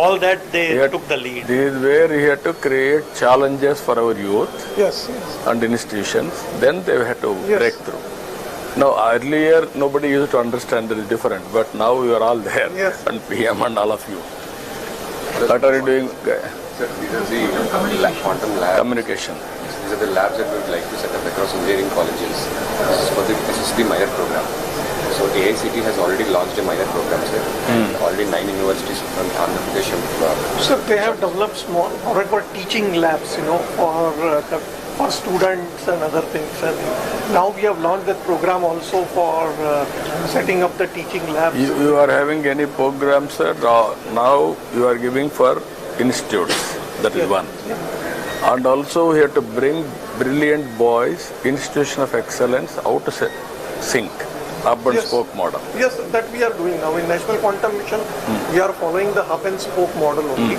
all that they took the lead. This is where he had to create challenges for our youth and institutions. Then they had to break through. Now, earlier nobody used to understand that it's different, but now we are all there, and PM and all of you. What are you doing? Sir, these are the quantum labs. Communication. These are the labs that we would like to set up across engineering colleges. This is the minor program. So AICT has already launched a minor program, sir. Already 9 universities from Andhra Pradesh. So they have developed small, what I call teaching labs, for students and other things. And now we have launched that program also for setting up the teaching labs. You are having any programs, sir? Now you are giving for institutes. That is one. And also we have to bring brilliant boys, institution of excellence, out to sync. Hub and spoke model. Yes, that we are doing now. In National Quantum Mission, we are following the hub and spoke model only,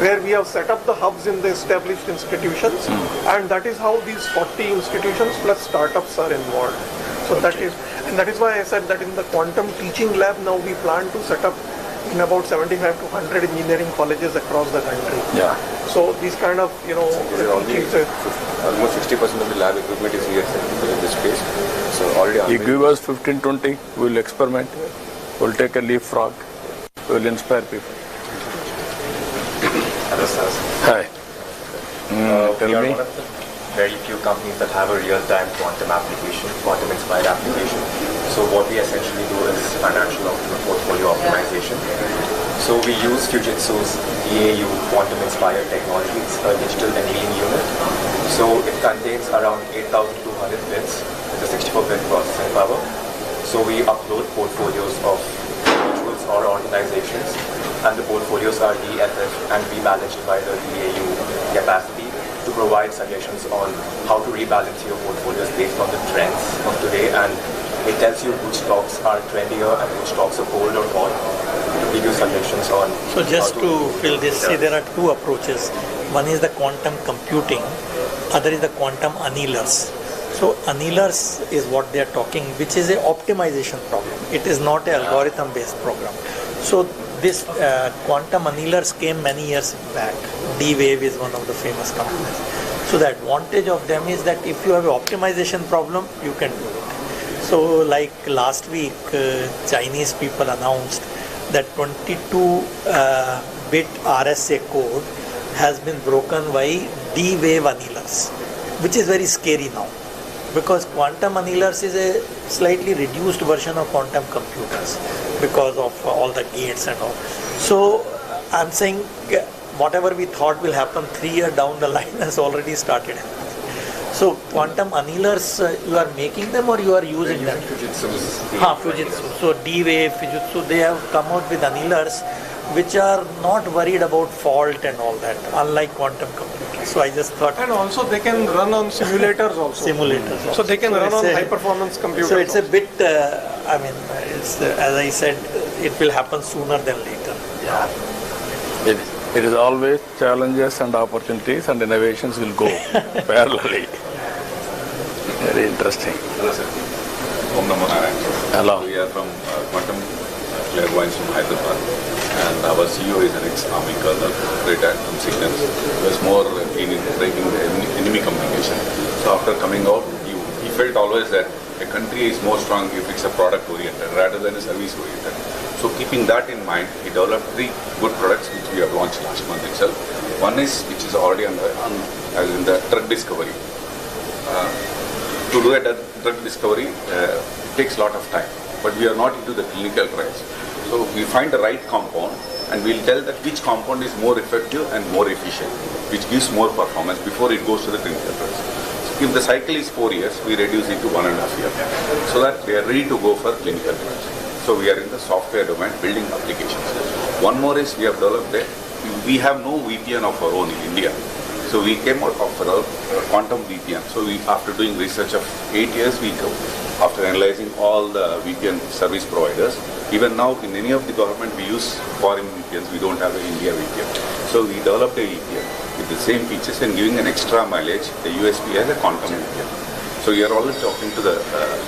where we have set up the hubs in the established institutions, and that is how these 40 institutions plus startups are involved. So that is why I said that in the quantum teaching lab now we plan to set up in about 75 to 100 engineering colleges across the country. Yeah. So these kind of, almost 60% of the lab equipment is here in this space. So already you give us 15-20, we will experiment. We will take a leapfrog. We will inspire people. Hello, sir. Hi. Tell me. One of the very few companies that have a real-time quantum application, quantum-inspired application. So what we essentially do is financial portfolio optimization. So we use Fujitsu's EAU quantum-inspired technology. It's a digital and lean unit. So it contains around 8,200 bits with a 64-bit processing power. So we upload portfolios of individuals or organizations, and the portfolios are DFF and rebalanced by the EAU capacity to provide suggestions on how to rebalance your portfolios based on the trends of today, and it tells you which stocks are trendier and which stocks are cold or hot, to give you suggestions on. So just to fill this, see, there are two approaches. One is the quantum computing, other is the quantum annealers. So annealers is what they are talking, which is an optimization problem. It is not an algorithm-based program. So this quantum annealers came many years back. D-Wave is one of the famous companies. So the advantage of them is that if you have an optimization problem, you can do it. So like last week, Chinese people announced that 22-bit RSA code has been broken by D-Wave annealers, which is very scary now, because quantum annealers is a slightly reduced version of quantum computers because of all the gates and all. So I'm saying whatever we thought will happen 3 years down the line has already started happening. So quantum annealers, you are making them or you are using them? Fujitsu. So D-Wave, Fujitsu, they have come out with annealers which are not worried about fault and all that, unlike quantum computers. So I just thought... And also they can run on simulators also. Simulators. So they can run on high-performance computers. So it's a bit, it's as I said, it will happen sooner than later. Yeah. It is always challenges and opportunities, and innovations will go parallelly. Very interesting. Hello, sir. Om Namo Narayan. Hello. We are from Quantum Clairvoyance from Hyderabad, and our CEO is an ex-army colonel, retired from Signals. He was more keen in breaking the enemy communication. So after coming out, he felt always that a country is more strong if it's a product-oriented rather than a service-oriented. So keeping that in mind, he developed 3 good products which we have launched last month itself. One is, which is already in the drug discovery. To do a drug discovery, it takes a lot of time, but we are not into the clinical trials. So we find the right compound, and we'll tell that which compound is more effective and more efficient, which gives more performance before it goes to the clinical trials. So if the cycle is 4 years, we reduce it to 1.5 years, so that we are ready to go for clinical trials. So we are in the software domain, building applications. One more is we have developed we have no VPN of our own in India. So we came out of our quantum VPN. So after doing research of 8 years, after analyzing all the VPN service providers, even now in any of the government we use foreign VPNs, we don't have an India VPN. So we developed a VPN with the same features and giving an extra mileage, the USP as a quantum VPN. So we are always talking to the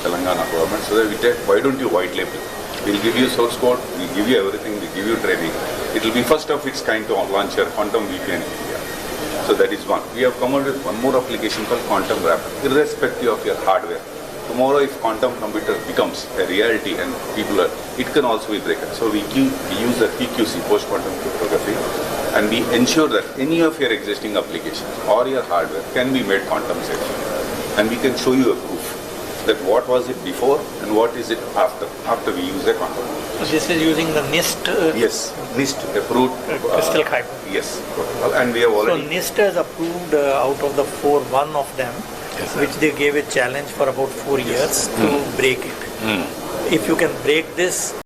Telangana government, so that we take, why don't you white label? We'll give you source code, we'll give you everything, we'll give you training. It will be first of its kind to launch a quantum VPN in India. So that is one. We have come out with one more application called quantum wrapper, irrespective of your hardware. Tomorrow, if quantum computer becomes a reality and people are, it can also be broken. So we use the PQC, post-quantum cryptography, and we ensure that any of your existing applications or your hardware can be made quantum safe. And we can show you a proof that what was it before and what is it after we use a quantum. So this is using the NIST. Yes, NIST approved. Crystal fiber. Yes, and we have already. So NIST has approved out of the four, one of them, which they gave a challenge for about 4 years to break it. If you can break this,